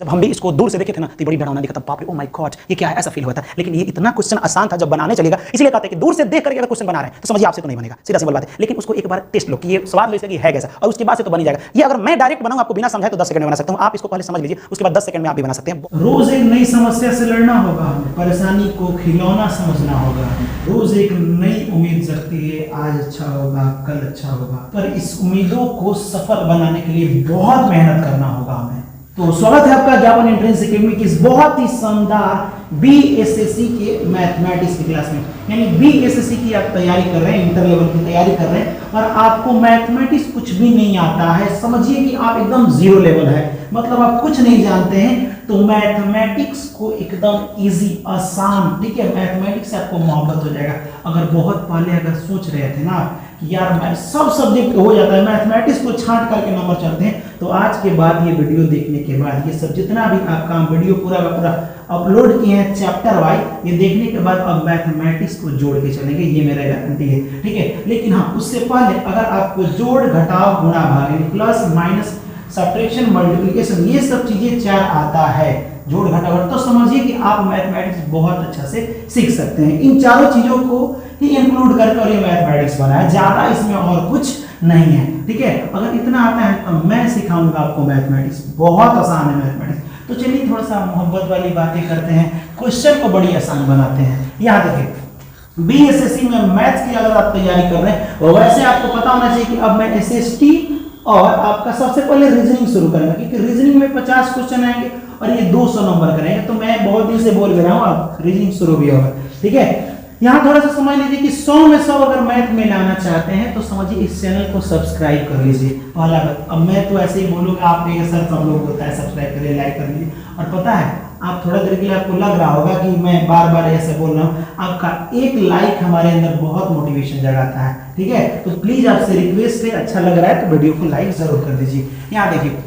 जब हम भी इसको दूर से देखे थे ना तो बड़ी डरावना दिखा था, बाप रे ओ माय गॉड ये क्या है, ऐसा फील हुआ था। लेकिन ये इतना क्वेश्चन आसान था जब बनाने चलेगा, इसलिए कहते हैं कि दूर से देख करके अगर क्वेश्चन बना रहे हैं तो समझिए आपसे तो नहीं बनेगा, सीधा सिंपल बात है। लेकिन उसको एक बार टेस्ट लो कि ये सवाल लो इसका कि है कैसा, और उसके बाद से तो बन ही जाएगा। ये अगर मैं डायरेक्ट बनाऊं आपको बिना समझाए तो 10 सेकंड में बना सकता हूं, आप इसको पहले समझ लीजिए, उसके बाद 10 सेकंड में आप भी बना सकते हैं। रोज एक नई समस्या से लड़ना होगा, परेशानी को खिलौना समझना होगा। रोज एक नई उम्मीद जगती है, आज अच्छा होगा कल अच्छा होगा, पर इस उम्मीदों को सफल बनाने के लिए बहुत मेहनत करना होगा हमें। तो स्वागत है आपका ज्ञापन एंट्रेंस एकेडमी की इस बहुत ही शानदार बीएसएससी के मैथमेटिक्स की क्लास में। यानी बीएसएससी की आप तैयारी कर रहे हैं, इंटर लेवल की तैयारी कर रहे हैं और आपको मैथमेटिक्स कुछ भी नहीं आता है, समझिए कि आप एकदम जीरो लेवल है, मतलब आप कुछ नहीं जानते हैं। तो मैथमेटिक्स को एकदम इजी आसान, ठीक है, मैथमेटिक्स से आपको मोहब्बत हो जाएगा। अगर बहुत पहले अगर सोच रहे थे ना कि यार मैं सब सब्जेक्ट हो जाता है, मैथमेटिक्स को छांट करके नंबर चलते हैं, तो आज के बाद ये वीडियो देखने के बाद ये सब जितना भी आपका वीडियो पूरा का पूरा अपलोड किए हैं चैप्टर वाइज, ये देखने के बाद अब मैथमेटिक्स को जोड़ के चलेंगे, ये मेरा गारंटी है, ठीक है। लेकिन हाँ, उससे पहले अगर आपको जोड़ घटाव गुणा भाग प्लस माइनस सब्ट्रैक्शन मल्टीप्लिकेशन ये सब चीजें चार आता है, जोड़ घटाव, तो समझिए कि आप मैथमेटिक्स बहुत अच्छा से सीख सकते हैं। इन चारों चीजों को ही इंक्लूड करके और ये मैथमेटिक्स बना है, ज्यादा इसमें और कुछ नहीं है, ठीक है। अगर इतना आता है तो मैं सिखाऊंगा आपको मैथमेटिक्स, बहुत आसान है मैथमेटिक्स। तो चलिए थोड़ा सा मोहब्बत वाली बातें करते हैं, क्वेश्चन को बड़ी आसान बनाते हैं। यहाँ देखिए, बीएसएससी में मैथ्स की अगर आप तैयारी कर रहे हैं, वैसे आपको पता होना चाहिए कि अब मैं एसएसटी और आपका सबसे पहले रीजनिंग शुरू करेंगे, क्योंकि रीजनिंग में 50 क्वेश्चन आएंगे और ये 200 नंबर करेंगे। तो मैं बहुत दिन से बोल रहा हूँ, अब रीजनिंग शुरू भी होगा, ठीक है। यहाँ थोड़ा सा समझ लीजिए कि 100 में 100 अगर मैथ में लाना चाहते हैं तो समझिए इस चैनल को सब्सक्राइब कर लीजिए। पहला बात, अब मैं तो ऐसे ही बोलूँगा, आप कहेंगे सर सब लोग होता है सब्सक्राइब करिए लाइक कर लीजिए, और पता है आप थोड़ा देर के लिए आपको लग रहा होगा कि मैं बार बार ऐसे बोल रहा हूँ, आपका एक लाइक हमारे अंदर बहुत मोटिवेशन जगाता है, ठीक है। तो प्लीज आपसे रिक्वेस्ट है, अच्छा लग रहा है तो वीडियो को लाइक जरूर कर दीजिए। यहाँ देखिए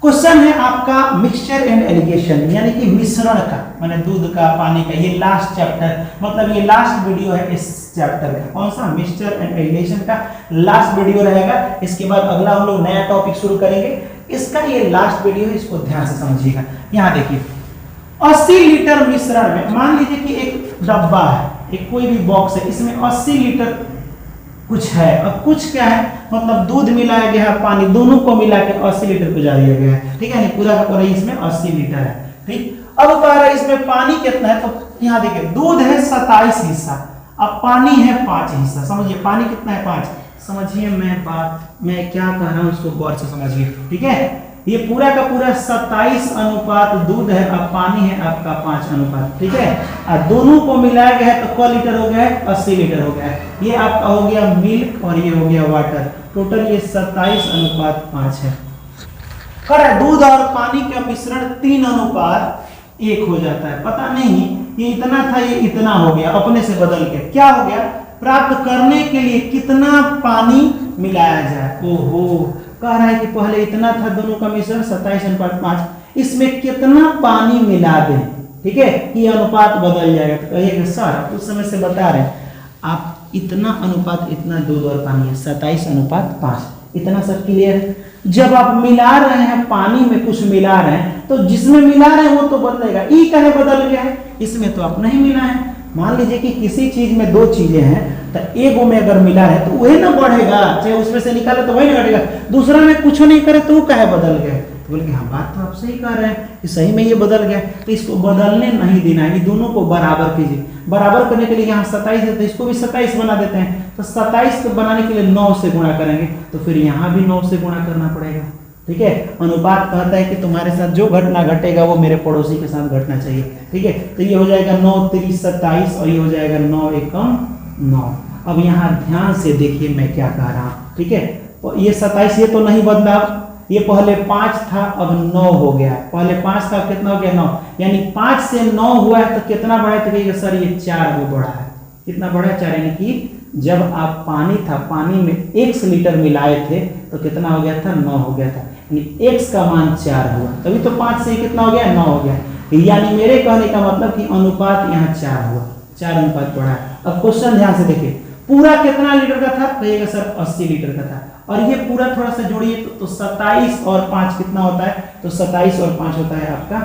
क्वेश्चन है आपका मिक्सचर एंड एलिगेशन, यानी कि मिश्रण का, माने दूध का पानी का, ये लास्ट चैप्टर, मतलब ये लास्ट वीडियो है इस चैप्टर का। कौन सा? मिक्सचर एंड एलिगेशन का लास्ट वीडियो रहेगा। इसके बाद अगला हम लोग नया टॉपिक शुरू करेंगे, इसका ये लास्ट वीडियो है, इसको ध्यान से समझिएगा। यहाँ देखिए 80 लीटर मिश्रण में, मान लीजिए कि एक डब्बा है, एक कोई भी बॉक्स है, इसमें 80 लीटर कुछ है, अब कुछ क्या है, मतलब दूध मिलाया गया है, पानी, दोनों को मिला के 80 लीटर गुजार दिया गया है, ठीक है। नहीं पूरा का पूरा इसमें 80 लीटर है, ठीक। अब कह रहा है इसमें पानी कितना है, तो यहाँ देखिए दूध है 27 हिस्सा, अब पानी है 5 हिस्सा। समझिए पानी कितना है, 5। समझिए मैं क्या कह रहा हूँ उसको गौर से समझिए, ठीक है। ये पूरा का पूरा 27 अनुपात दूध है, अब पानी है आपका 5 अनुपात, ठीक है। और दोनों को मिलाया गया है तो क लीटर हो गया है, 80 लीटर हो गया है। ये आपका हो गया मिल्क और ये हो गया वाटर, टोटल ये 27 अनुपात 5 है। कर दूध और पानी का मिश्रण 3 अनुपात 1 हो जाता है। पता नहीं ये इतना था, ये इतना हो गया, अपने से बदल के क्या हो गया, प्राप्त करने के लिए कितना पानी मिलाया जाए। ओहो, कह रहा है कि पहले इतना था दोनों का मिश्रण 27 अनुपात 5, इसमें कितना पानी मिला दें, ठीक है, ये अनुपात बदल जाएगा। तो कहिएगा सर उस समय से बता रहे हैं आप, इतना अनुपात इतना दूध और पानी है, 27 अनुपात 5, इतना सब क्लियर है। जब आप मिला रहे हैं, पानी में कुछ मिला रहे हैं, तो जिसमें मिला रहे हैं वो तो बदलेगा, ई कहे बदल गया है, इसमें तो आप नहीं मिला है। मान लीजिए कि किसी चीज में 2 चीजें हैं, तो एगो में अगर मिला है तो वही ना बढ़ेगा, चाहे उसमें से निकाले तो वही ना घटेगा, दूसरा में कुछ नहीं करे तो वो काहे बदल गया। तो बोल के हाँ बात तो आप सही कह रहे हैं कि सही में ये बदल गया, तो इसको बदलने नहीं देना है, दोनों को बराबर कीजिए। बराबर करने के लिए यहाँ 27 है तो इसको भी 27 बना देते हैं, तो 27 को बनाने के लिए 9 से गुणा करेंगे, तो फिर यहाँ भी 9 से गुणा करना पड़ेगा, ठीक है। अनुपात कहता है कि तुम्हारे साथ जो घटना घटेगा वो मेरे पड़ोसी के साथ घटना चाहिए, ठीक है। तो ये हो जाएगा 9 3 27 और ये हो जाएगा 9 एकम 9। अब यहाँ ध्यान से देखिए मैं क्या कह रहा हूँ, ठीक है। तो ये 27 ये तो नहीं बदला, ये पहले 5 था अब 9 हो गया, पहले 5 था कितना हो गया 9, यानी 5 से 9 हुआ है तो कितना बढ़ा है, तो कहिएगा सर ये 4 वो बढ़ा है। कितना बढ़ा है 4, यानी कि जब आप पानी था, पानी में 1 लीटर मिलाए थे तो कितना हो गया था, 9 हो गया था, यानी x का मान 4 हुआ, तभी तो 5 से कितना हो गया 9 हो गया। यानी मेरे कहने का मतलब कि अनुपात यहाँ 4 हुआ, 4 अनुपात बढ़ा है। अब क्वेश्चन ध्यान से देखिए, पूरा कितना लीटर का था, कहिएगा सर 80 लीटर का था, और ये पूरा थोड़ा सा जोड़िए तो 27 और 5 कितना होता है, तो 27 और 5 होता है आपका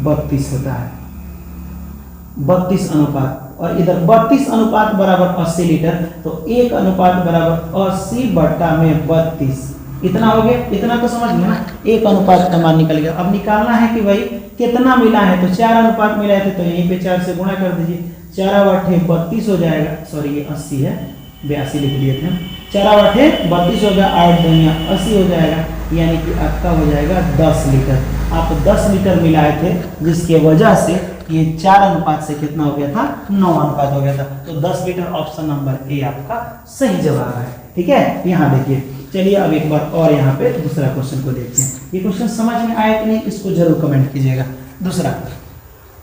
32 होता है, 32 अनुपात। और इधर 32 अनुपात बराबर 80 लीटर, तो 1 अनुपात बराबर 80/32 इतना हो गया। इतना तो समझ लिया ना, 1 अनुपात का मान निकल गया। अब निकालना है कि भाई कितना मिला है, तो 4 अनुपात मिला थे, तो यहीं पे 4 से गुणा कर दीजिए, 4/32 हो जाएगा, सॉरी ये 80 है, 82 लिख दिए थे, 4/32 होगा, 8 दूनिया 80 हो जाएगा, यानी कि आपका हो जाएगा 10 लीटर। आप 10 लीटर मिलाए थे, जिसके वजह से ये 4 अनुपात से कितना हो गया था, 9 अनुपात हो गया था। तो 10 लीटर ऑप्शन नंबर ए आपका सही जवाब है। ठीक है, यहाँ देखिए। चलिए अब एक बार और यहाँ पे दूसरा क्वेश्चन को देखते हैं। ये क्वेश्चन समझ में आया कि नहीं, इसको जरूर कमेंट कीजिएगा। दूसरा,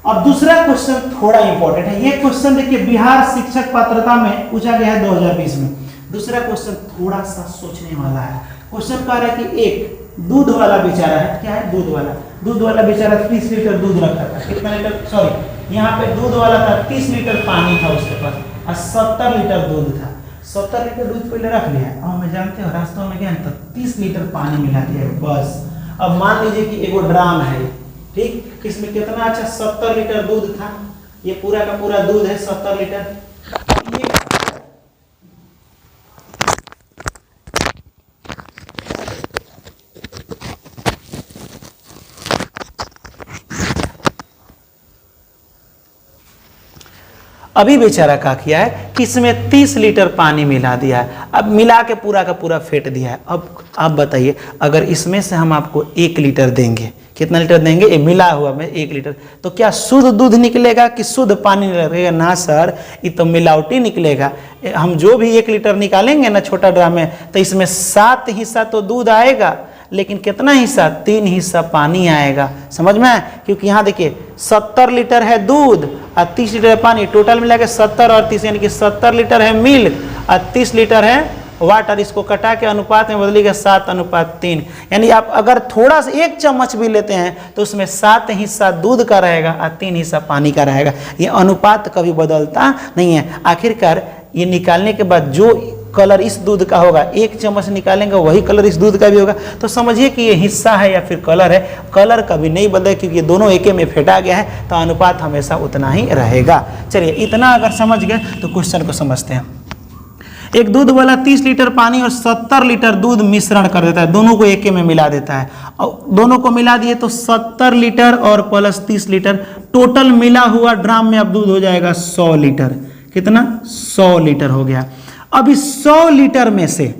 अब दूसरा क्वेश्चन थोड़ा इंपॉर्टेंट है। ये क्वेश्चन देखिए बिहार शिक्षक पात्रता में पूछा गया है 2020 में। दूसरा क्वेश्चन थोड़ा सा सोचने वाला है। क्वेश्चन कह रहा है कि एक दूध वाला बेचारा है, क्या है, दूध वाला बेचारा 30 लीटर दूध रखता था। कितना लीटर, सॉरी यहाँ पे दूध वाला था 30 लीटर पानी था उसके पास और 70 लीटर दूध था। 70 लीटर दूध पहले रख लिया और मैं जानते हो रास्ते में गया तो 30 लीटर पानी मिला दिया बस। अब मान लीजिए कि एगो ड्राम है, ठीक, इसमें कितना अच्छा 70 लीटर दूध था, ये पूरा का पूरा दूध है 70 लीटर। अभी बेचारा क्या किया है कि इसमें 30 लीटर पानी मिला दिया है, अब मिला के पूरा का पूरा फेंट दिया है। अब आप बताइए, अगर इसमें से हम आपको 1 लीटर देंगे, कितना लीटर देंगे, ये मिला हुआ में 1 लीटर, तो क्या शुद्ध दूध निकलेगा कि शुद्ध पानी निकलेगा? ना सर, ये तो मिलावटी निकलेगा। हम जो भी 1 लीटर निकालेंगे ना छोटा ड्राम में, तो इसमें 7 हिस्सा तो दूध आएगा, लेकिन कितना हिस्सा, 3 हिस्सा पानी आएगा। समझ में आया? क्योंकि यहाँ देखिए 70 लीटर है दूध और 30 लीटर है पानी, टोटल मिला के 70 और 30 यानी कि 70 लीटर है मिल्क और 30 लीटर है वाटर। इसको कटा के अनुपात में बदलिएगा 7:3, यानी आप अगर थोड़ा सा 1 चम्मच भी लेते हैं तो उसमें 7 हिस्सा दूध का रहेगा और 3 हिस्सा पानी का रहेगा। ये अनुपात कभी बदलता नहीं है। आखिरकार ये निकालने के बाद जो कलर इस दूध का होगा, 1 चम्मच निकालेंगे वही कलर इस दूध का भी होगा। तो समझिए कि ये हिस्सा है या फिर कलर है, कलर कभी नहीं बदले क्योंकि ये दोनों एके में फेंटा गया है, तो अनुपात हमेशा उतना ही रहेगा। चलिए इतना अगर समझ गए तो क्वेश्चन को समझते हैं। एक दूध वाला 30 लीटर पानी और 70 लीटर दूध मिश्रण कर देता है, दोनों को एके में मिला देता है, और दोनों को मिला दिए तो 70 लीटर और प्लस 30 लीटर टोटल मिला हुआ ड्राम में अब दूध हो जाएगा 100 लीटर। कितना, 100 लीटर हो गया। अब इस 100 लीटर में से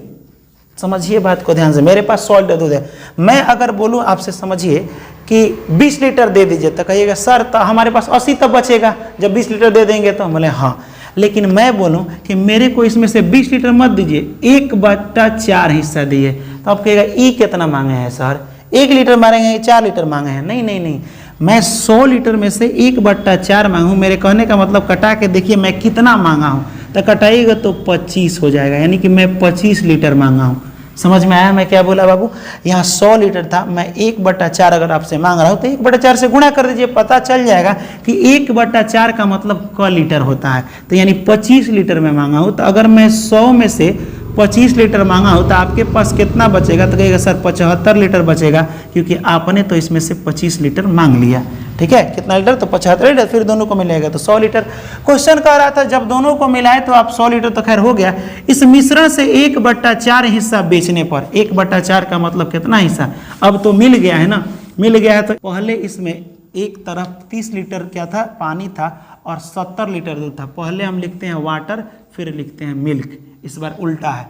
समझिए बात को ध्यान से, मेरे पास 100 लीटर दूध है, मैं अगर बोलूं आपसे समझिए कि 20 लीटर दे दीजिए तो कहिएगा सर तो हमारे पास 80 तब बचेगा जब 20 लीटर दे देंगे तो। बोले हाँ, लेकिन मैं बोलूं कि मेरे को इसमें से 20 लीटर मत दीजिए, 1/4 हिस्सा दिए, तो आप कहेगा ई कितना मांगे हैं सर, 1 लीटर मांगेंगे 4 लीटर मांगे हैं? नहीं नहीं नहीं, मैं 100 लीटर में से 1/4 मांगू। मेरे कहने का मतलब कटा के देखिए मैं कितना मांगा हूँ, तो कटाइएगा तो 25 हो जाएगा, यानी कि मैं 25 लीटर मांगा हूँ। समझ में आया मैं क्या बोला बाबू? यहाँ 100 लीटर था, मैं 1/4 अगर आपसे मांग रहा हूँ तो 1/4 से गुणा कर दीजिए, पता चल जाएगा कि 1/4 का मतलब क लीटर होता है। तो यानी 25 लीटर में मांगा हूँ, तो अगर मैं 100 में से 25 लीटर मांगा हो तो आपके पास कितना बचेगा? तो कहेगा सर 75 लीटर बचेगा, क्योंकि आपने तो इसमें से 25 लीटर मांग लिया। ठीक है, कितना लीटर? तो 75 लीटर, फिर दोनों को मिलेगा तो 100 लीटर। क्वेश्चन कह रहा था जब दोनों को मिलाए तो आप 100 लीटर तो खैर हो गया, इस मिश्रण से 1/4 हिस्सा बेचने पर, 1/4 का मतलब कितना हिस्सा? अब तो मिल गया है ना, मिल गया है तो पहले इसमें एक तरफ 30 लीटर क्या था, पानी था, और 70 लीटर दूध था। पहले हम लिखते हैं वाटर, फिर लिखते हैं मिल्क, इस बार उल्टा है।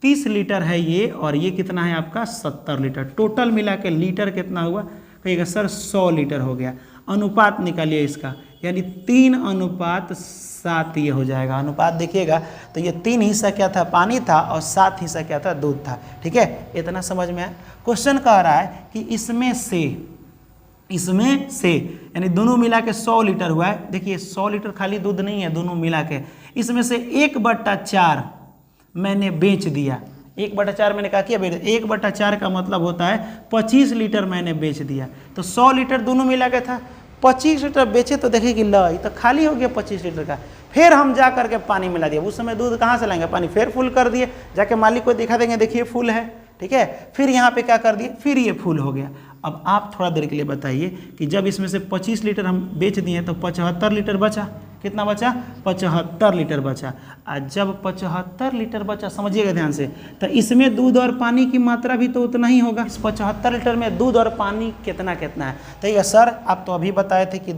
30 लीटर है ये, और ये कितना है आपका 70 लीटर। टोटल मिला के लीटर कितना हुआ? कहिएगा सर 100 लीटर हो गया। अनुपात निकालिए इसका, यानी 3:7 ये हो जाएगा। अनुपात देखिएगा तो ये 3 हिस्सा क्या था, पानी था, और 7 हिस्सा क्या था, दूध था। ठीक है, इतना समझ में आया। क्वेश्चन कह रहा है कि इसमें से यानी दोनों मिला के 100 लीटर हुआ है। देखिए 100 लीटर खाली दूध नहीं है, दोनों मिला के, इसमें से 1/4 मैंने बेच दिया। 1/4 मैंने कहा किया, 1/4 का मतलब होता है 25 लीटर मैंने बेच दिया। तो 100 लीटर दोनों मिला के था, 25 लीटर बेचे तो देखिए कि ला ये तो खाली हो गया 25 लीटर का। फिर हम जा करके पानी मिला दिया, उस समय दूध कहाँ से लाएंगे, पानी फिर फुल कर दिए, जाके मालिक को दिखा देंगे देखिए फुल है, ठीक है। फिर यहाँ पे क्या कर दिए, फिर ये फुल हो गया। अब आप थोड़ा देर के लिए बताइए कि जब इसमें से 25 लीटर हम बेच दिए तो 75 लीटर बचा, कितना बचा, 75 लीटर बचा। आज जब 75 लीटर बचा, समझिएगा ध्यान से, तो इसमें दूध और पानी की मात्रा भी तो उतना ही होगा। इस 75 लीटर में दूध और पानी कितना कितना है, तो ये सर आप तो अभी बताए थे कि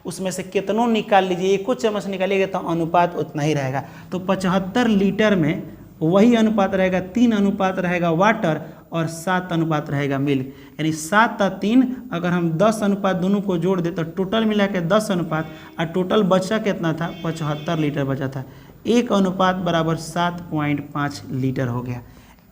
उसमें से कितनों निकाल लीजिए, एक कुछ चम्मच निकालिएगा तो अनुपात उतना ही रहेगा। तो 75 लीटर में वही अनुपात रहेगा, 3 अनुपात रहेगा वाटर और 7 अनुपात रहेगा मिल्क, यानी 7 और 3 अगर हम 10 अनुपात दोनों को जोड़ दे तो टोटल मिला के 10 अनुपात, और टोटल बचा कितना था, 75 लीटर बचा था। 1 अनुपात बराबर 7.5 लीटर हो गया।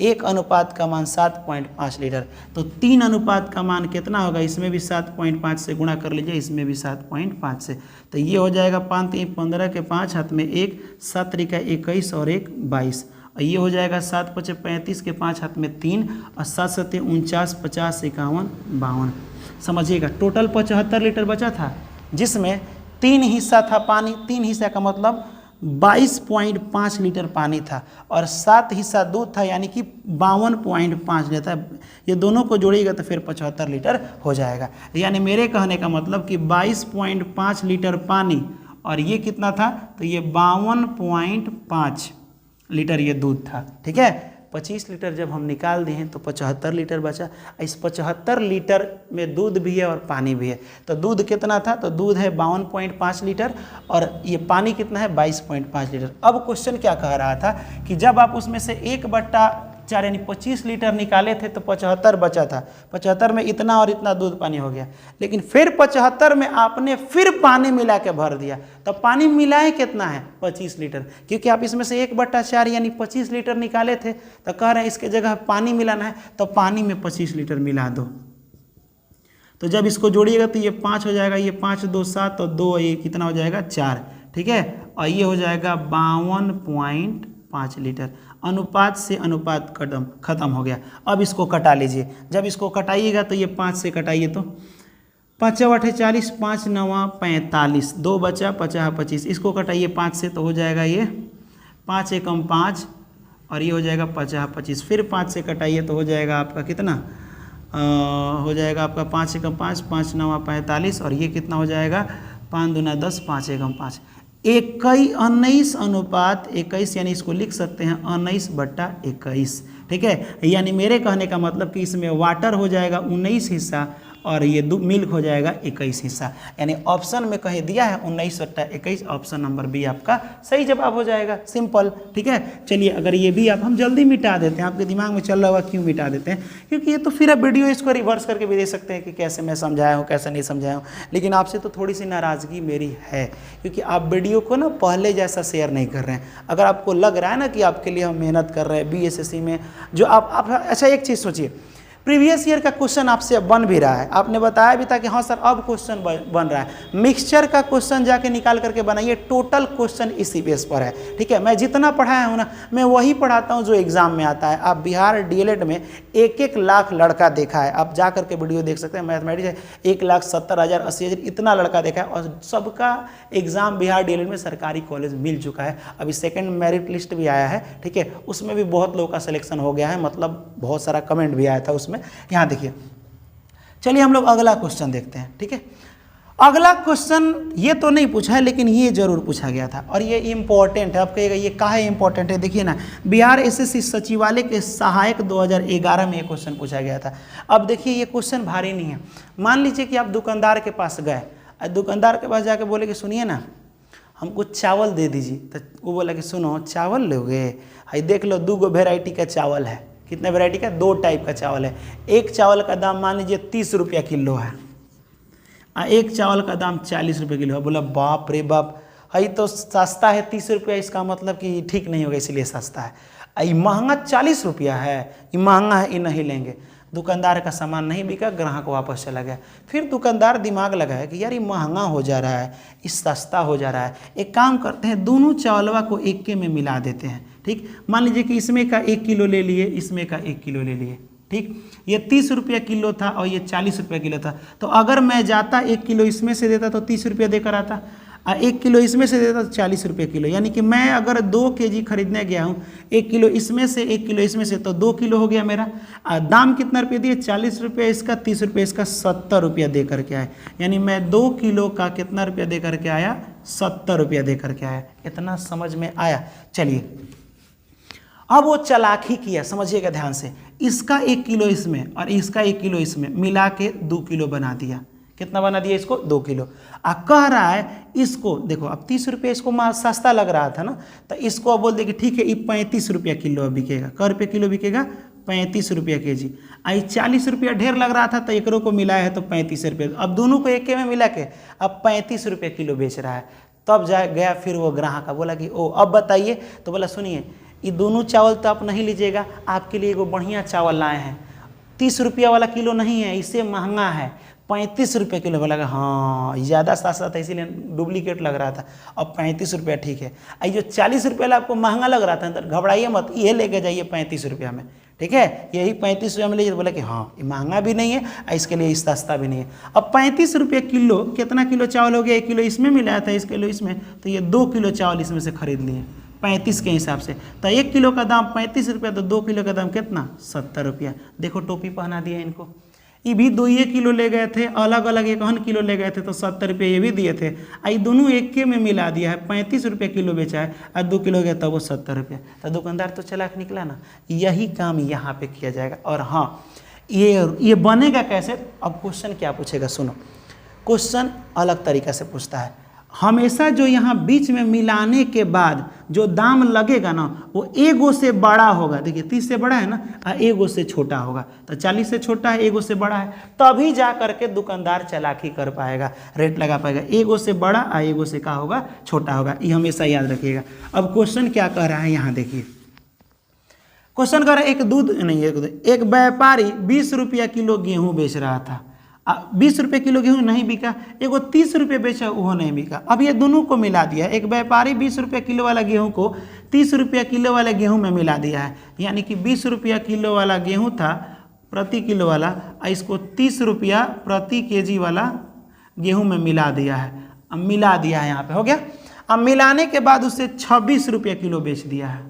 1 अनुपात का मान 7.5 लीटर, तो 3 अनुपात का मान कितना होगा, इसमें भी 7.5 से गुणा कर लीजिए, इसमें भी 7.5 से, तो ये हो जाएगा 5 3 15 के 5 हाथ में 1, 7 3 का 21 और 1 22, और ये हो जाएगा 7 5 35 के 5 हाथ में 3 और 7 7 49 50 51 52। समझिएगा टोटल 75 लीटर बचा था, जिसमें 3 हिस्सा था पानी, 3 हिस्सा का मतलब 22.5 लीटर पानी था और 7 हिस्सा दूध था, यानी कि 52.5 लीटर। ये दोनों को जोड़िएगा तो फिर 75 लीटर हो जाएगा। यानी मेरे कहने का मतलब कि 22.5 लीटर पानी और ये कितना था, तो ये 52.5 लीटर ये दूध था, ठीक है। 25 लीटर जब हम निकाल दिए तो 75 लीटर बचा। इस 75 लीटर में दूध भी है और पानी भी है, तो दूध कितना था, तो दूध है 52.5 लीटर और ये पानी कितना है, 22.5 लीटर। अब क्वेश्चन क्या कह रहा था कि जब आप उसमें से 1/4 यानी 25 लीटर निकाले थे तो 75 बचा था, 75 में इतना और इतना दूध पानी हो गया, लेकिन फिर 75 में आपने फिर पानी मिला के भर दिया, तो पानी मिलाए कितना है, 25 लीटर, क्योंकि आप इसमें से 1/4 यानी 25 लीटर निकाले थे, तो कह रहे हैं इसके जगह पानी मिलाना है, तो पानी में 25 लीटर मिला दो। तो जब इसको जोड़िएगा तो ये 5 हो जाएगा, ये 5 2 7 और 2 ये कितना हो जाएगा 4, ठीक है, और ये हो जाएगा 52.5 लीटर। अनुपात से अनुपात खत्म हो गया। अब इसको कटा लीजिए, जब इसको कटाइएगा तो ये 5 से कटाइए तो 5 8 40, 5 9 45, 2 बचा 50 25, इसको कटाइए 5 से तो हो जाएगा ये 5 एकम 5 और ये हो जाएगा 50 25, फिर 5 से कटाइए तो हो जाएगा आपका कितना, हो जाएगा आपका 5 एकम 5, 5 9 45 और ये कितना हो जाएगा 5 दूना 10, 5 एकम 5, 19 अनुपात 21, यानी इसको लिख सकते हैं 19/21, ठीक है। यानी मेरे कहने का मतलब कि इसमें वाटर हो जाएगा 19 हिस्सा और ये मिल्क हो जाएगा 21 हिस्सा, यानी ऑप्शन में कहीं दिया है 19/21, ऑप्शन नंबर बी आपका सही जवाब हो जाएगा। सिंपल, ठीक है। चलिए अगर ये भी हम जल्दी मिटा देते हैं, आपके दिमाग में चल रहा होगा क्यों मिटा देते हैं, क्योंकि ये तो फिर आप वीडियो इसको रिवर्स करके भी दे सकते हैं कि कैसे मैं समझाया हूँ कैसे नहीं समझाया हूँ, लेकिन आपसे तो थोड़ी सी नाराज़गी मेरी है क्योंकि आप वीडियो को ना पहले जैसा शेयर नहीं कर रहे हैं। अगर आपको लग रहा है ना कि आपके लिए हम मेहनत कर रहे हैं BSSC में, जो आप अच्छा एक चीज़ सोचिए, प्रीवियस ईयर का क्वेश्चन आपसे बन भी रहा है, आपने बताया भी था कि हाँ सर अब क्वेश्चन बन रहा है, मिक्सचर का क्वेश्चन जाके निकाल करके बनाइए, टोटल क्वेश्चन इसी बेस पर है, ठीक है। मैं जितना पढ़ाया हूँ ना मैं वही पढ़ाता हूँ जो एग्जाम में आता है। आप बिहार DLED में 1 लाख लड़का देखा है, आप जा करके वीडियो देख सकते हैं, मैथमेटिक्स है 1,70,000 80,000 इतना लड़का देखा है और सबका एग्जाम बिहार DLED में सरकारी कॉलेज मिल चुका है। अभी सेकेंड मेरिट लिस्ट भी आया है, ठीक है, उसमें भी बहुत लोगों का सिलेक्शन हो गया है, मतलब बहुत सारा कमेंट भी आया था उसमें। यहाँ देखिए, चलिए हम लोग अगला क्वेश्चन देखते हैं, ठीक है। अगला क्वेश्चन ये तो नहीं पूछा है लेकिन ये जरूर पूछा गया था और ये इम्पोर्टेंट है। आप कहिएगा ये काहे इम्पोर्टेंट है, देखिए ना, बिहार SSC सचिवालय के सहायक 2011 में ये क्वेश्चन पूछा गया था। अब देखिए ये क्वेश्चन भारी नहीं है। मान लीजिए कि आप दुकानदार के पास गए, दुकानदार के पास जाके बोले कि सुनिए ना हमको चावल दे दीजिए, तो वो बोला कि सुनो चावल लोगे, हाई देख लो 2 वेराइटी का चावल है। कितने वैरायटी का, 2 टाइप का चावल है। एक चावल का दाम मान लीजिए 30 रुपया किलो है, एक चावल का दाम 40 रुपये किलो है। बोला बाप रे बाप, हई तो सस्ता है 30 रुपया, इसका मतलब कि ठीक नहीं होगा इसलिए सस्ता है। ये महंगा 40 रुपया है, ये महंगा है, ये नहीं लेंगे। दुकानदार का सामान नहीं बिका, ग्राहक वापस चला गया। फिर दुकानदार दिमाग लगाया कि यार ये महंगा हो जा रहा है, ये सस्ता हो जा रहा है, एक काम करते हैं दोनों चावलवा को एक के में मिला देते हैं, ठीक। मान लीजिए कि इसमें का 1 किलो ले लिए, इसमें का 1 किलो ले लिए, ठीक। ये 30 रुपया किलो था और ये 40 रुपया किलो था, तो अगर मैं जाता 1 किलो इसमें से देता तो 30 रुपया देकर आता, 1 किलो इसमें से देता तो 40 रुपये किलो, यानी कि मैं अगर 2 केजी खरीदने गया हूँ, 1 किलो इसमें से 1 किलो इसमें से, तो 2 किलो हो गया मेरा। दाम कितना रुपये दिए? 40 रुपये इसका, 30 रुपये इसका, 70 रुपया दे करके आए। यानी मैं 2 किलो का कितना रुपया दे करके आया? 70 रुपया दे करके आया। इतना समझ में आया? चलिए अब वो चालाकी किया, समझिएगा ध्यान से। इसका 1 किलो इसमें और इसका 1 किलो इसमें मिला के 2 किलो बना दिया। कितना बना दिया इसको? 2 किलो। कह रहा है इसको, देखो अब 30 रुपये इसको सस्ता लग रहा था ना, तो इसको अब बोल दे कि ठीक है ये 35 रुपया किलो बिकेगा। कै रुपये किलो बिकेगा? 35 रुपया केजी। आई 40 रुपया ढेर लग रहा था तो एकरों को मिलाया है तो 35 रुपये। अब दोनों को एक में मिला के अब 35 रुपये किलो बेच रहा है। तब जा गया फिर वो ग्राहक का, बोला कि ओ अब बताइए। तो बोला सुनिए ये दोनों चावल तो आप नहीं लीजिएगा, आपके लिए एगो बढ़िया चावल लाए हैं। 30 रुपया वाला किलो नहीं है, इससे महंगा है, 35 रुपये किलो। बोला हाँ ज़्यादा सस्ता था इसीलिए डुप्लीकेट लग रहा था, अब 35 रुपया ठीक है। आई जो 40 रुपये वाला आपको महंगा लग रहा था, तो घबराइए मत, ये लेके जाइए 35 रुपया में, ठीक है, यही 35 रुपया में लीजिए। बोला कि हाँ ये महंगा भी नहीं है इसके लिए सस्ता भी नहीं है। अब 35 रुपये किलो, कितना किलो चावल हो गया? 1 किलो इसमें मिलाया था, 1 किलो इसमें, तो ये 2 किलो चावल इसमें से खरीद लिए 35 के हिसाब से। तो 1 किलो का दाम 35 रुपया, तो 2 किलो का दाम कितना? 70 रुपया। देखो टोपी पहना दिया इनको। ये भी 2 किलो ले गए थे, अलग अलग 1 किलो ले गए थे तो 70 रुपये ये भी दिए थे। आई दोनों एक के में मिला दिया है, 35 रुपये किलो बेचा है और 2 किलो गया तब वो 70 रुपये। तो दुकानदार तो चालाक निकला ना। यही काम यहाँ पे किया जाएगा। और हाँ ये बनेगा कैसे? अब क्वेश्चन क्या पूछेगा सुनो। क्वेश्चन अलग तरीका से पूछता है। हमेशा जो यहाँ बीच में मिलाने के बाद जो दाम लगेगा ना वो एगो से बड़ा होगा। देखिए 30 से बड़ा है ना, एगो से छोटा होगा। तो 40 से छोटा है, एगो से बड़ा है, तभी जा करके दुकानदार चालाकी कर पाएगा, रेट लगा पाएगा। एगो से बड़ा और एगो से क्या होगा? छोटा होगा। ये हमेशा याद रखिएगा। अब क्वेश्चन क्या कह रहा है यहाँ देखिए। क्वेश्चन कह रहा है एक व्यापारी 20 रुपया किलो गेहूँ बेच रहा था। 20 रुपये किलो गेहूँ नहीं बिका, एगो 30 रुपये बेचा वो नहीं बिका। अब ये दोनों को मिला दिया। एक व्यापारी 20 रुपये किलो वाला गेहूँ को 30 रुपया किलो वाले गेहूँ में मिला दिया है। यानी कि 20 रुपया किलो वाला गेहूँ था प्रति किलो वाला, इसको 30 रुपया प्रति केजी वाला गेहूँ में मिला दिया है। अब मिला दिया है, यहाँ पे हो गया। अब मिलाने के बाद उसे 26 रुपया किलो बेच दिया है,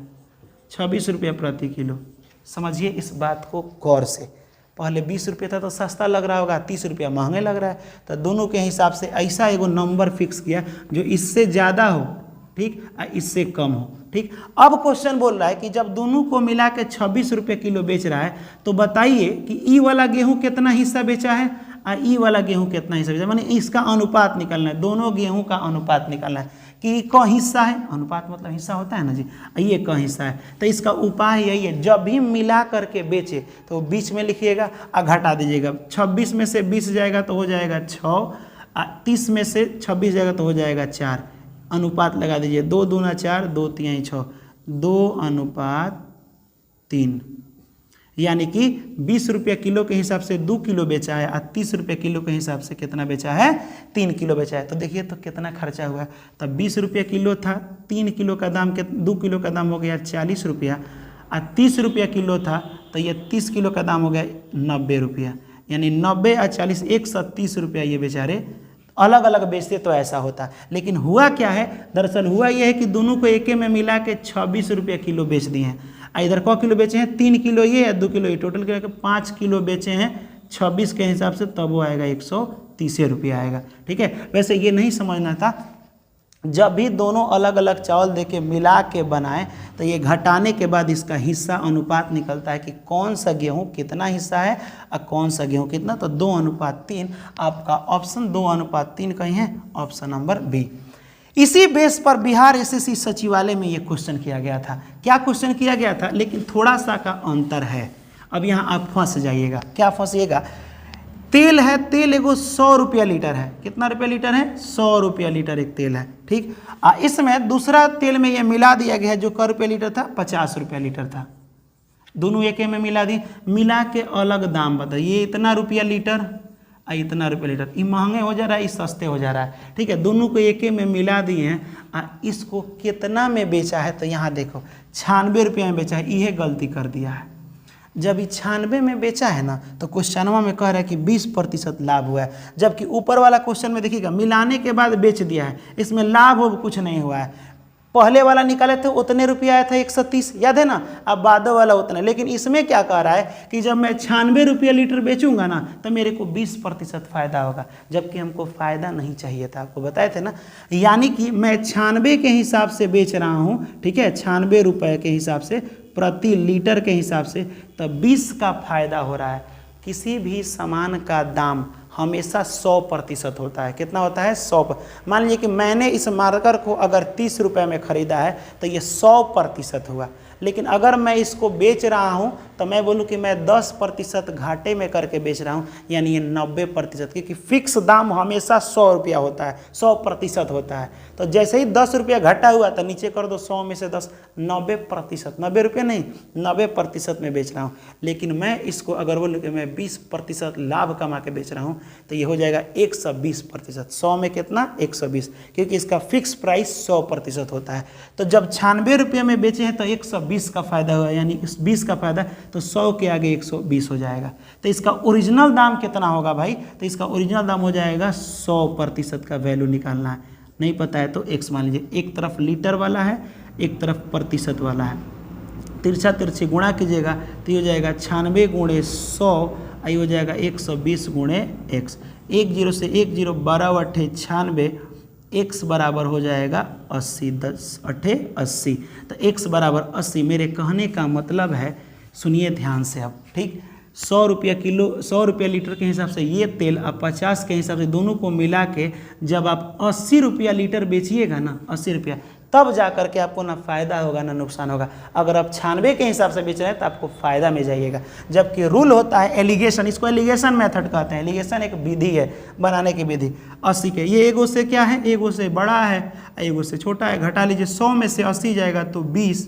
26 रुपया प्रति किलो। समझिए इस बात को गौर से। पहले 20 रुपये था तो सस्ता लग रहा होगा, 30 रुपया महंगे लग रहा है, तो दोनों के हिसाब से ऐसा एगो नंबर फिक्स किया जो इससे ज़्यादा हो, ठीक, इससे कम हो, ठीक। अब क्वेश्चन बोल रहा है कि जब दोनों को मिला के 26 रुपये किलो बेच रहा है तो बताइए कि ई वाला गेहूँ कितना हिस्सा बेचा है और ई वाला गेहूँ कितना हिस्सा बेचा, माने इसका अनुपात निकालना है, दोनों गेहूँ का अनुपात निकालना है कि का हिस्सा है। अनुपात मतलब हिस्सा होता है ना जी, ये का हिस्सा है। तो इसका उपाय यही है, जब भी मिला करके बेचे तो बीच में लिखिएगा और घटा दीजिएगा। 26 में से 20 जाएगा तो हो जाएगा 6, 30 में से 26 जाएगा तो हो जाएगा 4। अनुपात लगा दीजिए, 2 दूना 4, 2 तिहाई 6, 2:3। यानी कि 20 रुपये किलो के हिसाब से 2 किलो बेचा है और 30 रुपये किलो के हिसाब से कितना बेचा है? 3 किलो बेचा है। तो देखिए तो कितना खर्चा हुआ। तब 20 रुपये किलो था, 3 किलो का दाम 2 किलो का दाम हो गया 40 रुपया, और 30 रुपया किलो था तो ये 30 किलो का दाम हो गया 90 रुपया। यानी 90 और 40 130 रुपया ये बेचारे अलग अलग बेचते तो ऐसा होता। लेकिन हुआ क्या है, दरअसल हुआ यह है कि दोनों को एक में मिला के 26 रुपये किलो बेच दिए हैं। इधर क किलो बेचे हैं? 3 किलो ये और 2 किलो ये, टोटल करके 5 किलो बेचे हैं 26 के हिसाब से, तब वो आएगा 130 रुपया आएगा, ठीक है। वैसे ये नहीं समझना था, जब भी दोनों अलग अलग चावल देके मिला के बनाएं तो ये घटाने के बाद इसका हिस्सा अनुपात निकलता है कि कौन सा गेहूं कितना हिस्सा है और कौन सा गेहूं कितना। तो 2:3 आपका ऑप्शन 2:3 कहीं है, ऑप्शन नंबर बी। इसी बेस पर बिहार एसएससी सचिवालय में ये क्वेश्चन किया गया था। क्या क्वेश्चन किया गया था, लेकिन थोड़ा सा का अंतर है। अब यहाँ आप फंस जाइएगा। क्या फंसिएगा? तेल है, तेल एगो 100 रुपया लीटर है। कितना रुपया लीटर है? 100 रुपया लीटर एक तेल है, ठीक। इसमें दूसरा तेल में ये मिला दिया गया है जो क रुपया लीटर था, 50 रुपया लीटर था। दोनों एक में मिला दी, मिला के अलग दाम बताइए। ये इतना रुपया लीटर, इतना रुपया लीटर, ये महंगे हो जा रहा है, ये सस्ते हो जा रहा है, ठीक है। दोनों को एक में मिला दिए हैं। इसको कितना में बेचा है तो यहाँ देखो 96 रुपया में बेचा है। यह गलती कर दिया है, जब 96 में बेचा है ना तो क्वेश्चनवा में कह रहा है कि 20% लाभ हुआ है, जबकि ऊपर वाला क्वेश्चन में देखिएगा मिलाने के बाद बेच दिया है, इसमें लाभ हो कुछ नहीं हुआ है। पहले वाला निकाले थे उतने रुपया आया था 130, याद है ना, अब बाद वाला उतने, लेकिन इसमें क्या कह रहा है कि जब मैं 96 रुपया लीटर बेचूंगा ना तो मेरे को 20% फायदा होगा, जबकि हमको फायदा नहीं चाहिए था, आपको बताए थे ना। यानी कि मैं 96 के हिसाब से बेच रहा हूँ, ठीक है, 96 रुपये के हिसाब से प्रति लीटर के हिसाब से, तब 20 का फायदा हो रहा है। किसी भी सामान का दाम हमेशा 100% होता है। कितना होता है? 100। मान लीजिए कि मैंने इस मार्कर को अगर 30 रुपये में ख़रीदा है तो ये 100% हुआ, लेकिन अगर मैं इसको बेच रहा हूँ तो मैं बोलूँ कि मैं 10% घाटे में करके बेच रहा हूँ, यानी ये 90%, क्योंकि फिक्स दाम हमेशा 100 रुपया होता है, 100% होता है। तो जैसे ही 10 रुपया घटा हुआ तो नीचे कर दो 100 में से 10, 90%, 90 रुपये नहीं 90% में बेच रहा हूँ। लेकिन मैं इसको अगर बोलूँ कि मैं 20% लाभ कमा के बेच रहा हूँ तो ये हो जाएगा 120%। 100 में कितना? 120, क्योंकि इसका फिक्स प्राइस 100% होता है। तो जब 96 रुपये में बेचे हैं तो 120 का फायदा हुआ, यानी इस 20 का फायदा, तो 100 के आगे 120 हो जाएगा। तो इसका ओरिजिनल दाम कितना होगा भाई? तो इसका ओरिजिनल दाम हो जाएगा 100% का वैल्यू निकालना है। नहीं पता है तो x मान लीजिए, एक तरफ लीटर वाला है एक तरफ प्रतिशत वाला है, तिरछा तिरछी गुणा कीजिएगा तो ये हो जाएगा 96 गुणे 100, आई हो जाएगा 120 गुणे x। 10 से 10 12 अट्ठे 96, x बराबर हो जाएगा 80, 10 अट्ठे 80। तो x बराबर 80। मेरे कहने का मतलब है, सुनिए ध्यान से अब, ठीक, 100 रुपया किलो, 100 रुपया लीटर के हिसाब से ये तेल, अब 50 के हिसाब से दोनों को मिला के जब आप 80 रुपया लीटर बेचिएगा ना, 80 रुपया, तब जा कर के आपको ना फ़ायदा होगा ना नुकसान होगा। अगर आप 96 के हिसाब से बेच रहे हैं तो आपको फ़ायदा में जाइएगा। जबकि रूल होता है एलिगेशन, इसको एलिगेशन मेथड कहते हैं। एलिगेशन एक विधि है बनाने की विधि। 80 के, ये एगो से क्या है? एगो से बड़ा है, एगो से छोटा है। घटा लीजिए, 100 में से 80 जाएगा तो 20,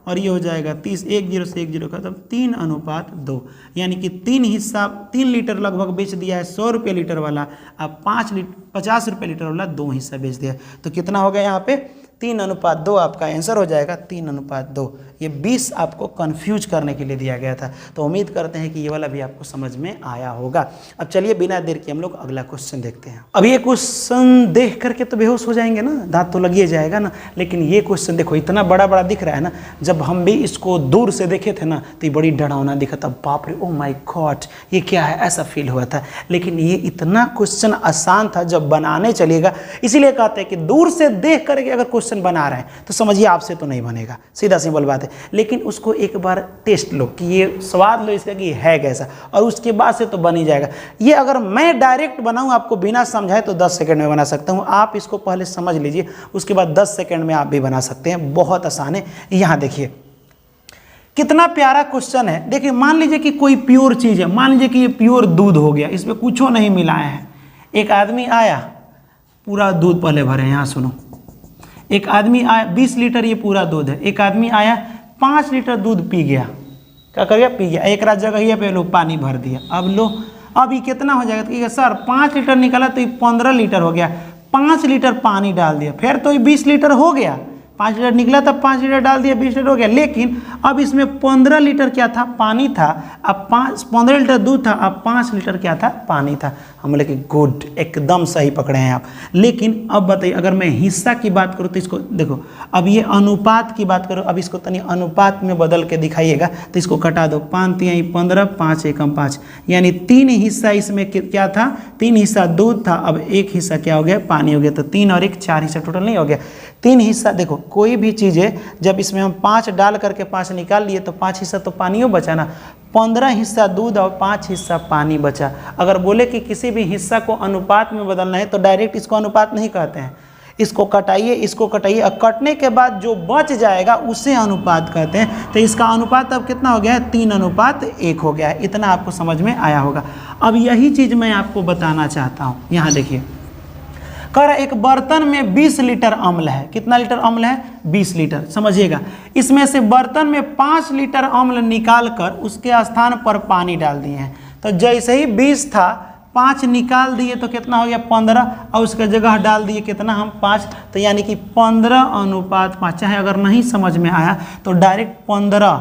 और ये हो जाएगा 30। 10 से 10 का तब 3:2, यानी कि 3 हिस्सा, 3 लीटर लगभग बेच दिया है 100 रुपये लीटर वाला। अब 50 रुपये लीटर वाला 2 हिस्सा बेच दिया, तो कितना हो गया यहाँ पे? 3:2 आपका आंसर हो जाएगा, 3:2। ये 20 आपको कंफ्यूज करने के लिए दिया गया था। तो उम्मीद करते हैं कि ये वाला भी आपको समझ में आया होगा। अब चलिए बिना देर के हम लोग अगला क्वेश्चन देखते हैं। अब ये क्वेश्चन देख करके तो बेहोश हो जाएंगे ना, दांत तो लगिए जाएगा ना, लेकिन ये क्वेश्चन देखो इतना बड़ा बड़ा दिख रहा है ना, जब हम भी इसको दूर से देखे थे ना तो ये बड़ी डरावना दिखा था, बाप रे, ओ माय गॉड ये क्या है, ऐसा फील हुआ था। लेकिन ये इतना क्वेश्चन आसान था जब बनाने चलिएगा, इसीलिए कहते हैं कि दूर से देख करके अगर क्वेश्चन बना रहे हैं तो समझिए आपसे तो नहीं बनेगा, सीधा सिंपल बात है। लेकिन उसको एक बार टेस्ट लो कि ये स्वाद लो इसका कि है कैसा, और उसके बाद से तो बन ही जाएगा। ये अगर मैं डायरेक्ट बनाऊं आपको बिना समझाए तो 10 सेकंड में बना सकता हूं। आप इसको पहले समझ लीजिए, उसके बाद 10 सेकंड में आप भी बना सकते हैं। बहुत आसान है। यहां देखिए कितना प्यारा क्वेश्चन है। देखिए मान लीजिए कि कोई प्योर चीज है, मान लीजिए कि ये प्योर दूध हो गया, इसमें कुछ नहीं मिलाया है। एक आदमी आया, पूरा दूध पहले भरे, यहां सुनो, एक आदमी आया, 20 लीटर ये पूरा दूध है, एक आदमी आया 5 लीटर दूध पी गया, क्या कर गया? पी गया। एक रात जगह पे लो पानी भर दिया। अब लो, अब ये कितना हो जाएगा? तो सर 5 लीटर निकाला तो ये 15 लीटर हो गया। 5 लीटर पानी डाल दिया, फिर तो ये 20 लीटर हो गया। 5 लीटर निकला था, 5 लीटर डाल दिया, 20 लीटर हो गया। लेकिन अब इसमें 15 लीटर क्या था? पानी था। अब 15 लीटर दूध था, अब 5 लीटर क्या था? पानी था। हम बोले कि गुड, एकदम सही पकड़े हैं आप। लेकिन अब बताइए, अगर मैं हिस्सा की बात करूँ तो इसको देखो, अब ये अनुपात की बात करो, अब इसको तनी अनुपात में बदल के दिखाइएगा तो इसको कटा दो। 5 3 15, 5 1 5, यानी 3 हिस्सा इसमें क्या था? 3 हिस्सा दूध था, अब 1 हिस्सा क्या हो गया? पानी हो गया। तो 3 और 1 4 हिस्सा टोटल नहीं हो गया, 3 हिस्सा। देखो कोई भी चीज़ है, जब इसमें हम 5 डाल करके 5 निकाल लिए तो 5 हिस्सा तो पानियों बचा ना। 15 हिस्सा दूध और 5 हिस्सा पानी बचा। अगर बोले कि किसी भी हिस्सा को अनुपात में बदलना है तो डायरेक्ट इसको अनुपात नहीं कहते हैं, इसको कटाइए, इसको कटाइए, और कटने के बाद जो बच जाएगा उसे अनुपात कहते हैं। तो इसका अनुपात अब कितना हो गया है? 3:1 हो गया है। इतना आपको समझ में आया होगा। अब यही चीज़ मैं आपको बताना चाहता हूँ। यहाँ देखिए, कह रहा एक बर्तन में 20 लीटर अम्ल है। कितना लीटर अम्ल है? 20 लीटर। समझिएगा, इसमें से बर्तन में 5 लीटर अम्ल निकाल कर उसके स्थान पर पानी डाल दिए हैं। तो जैसे ही 20 था, 5 निकाल दिए तो कितना हो गया? 15, और उसके जगह डाल दिए कितना हम? 5। तो यानी कि 15:5। चाहे अगर नहीं समझ में आया तो डायरेक्ट 15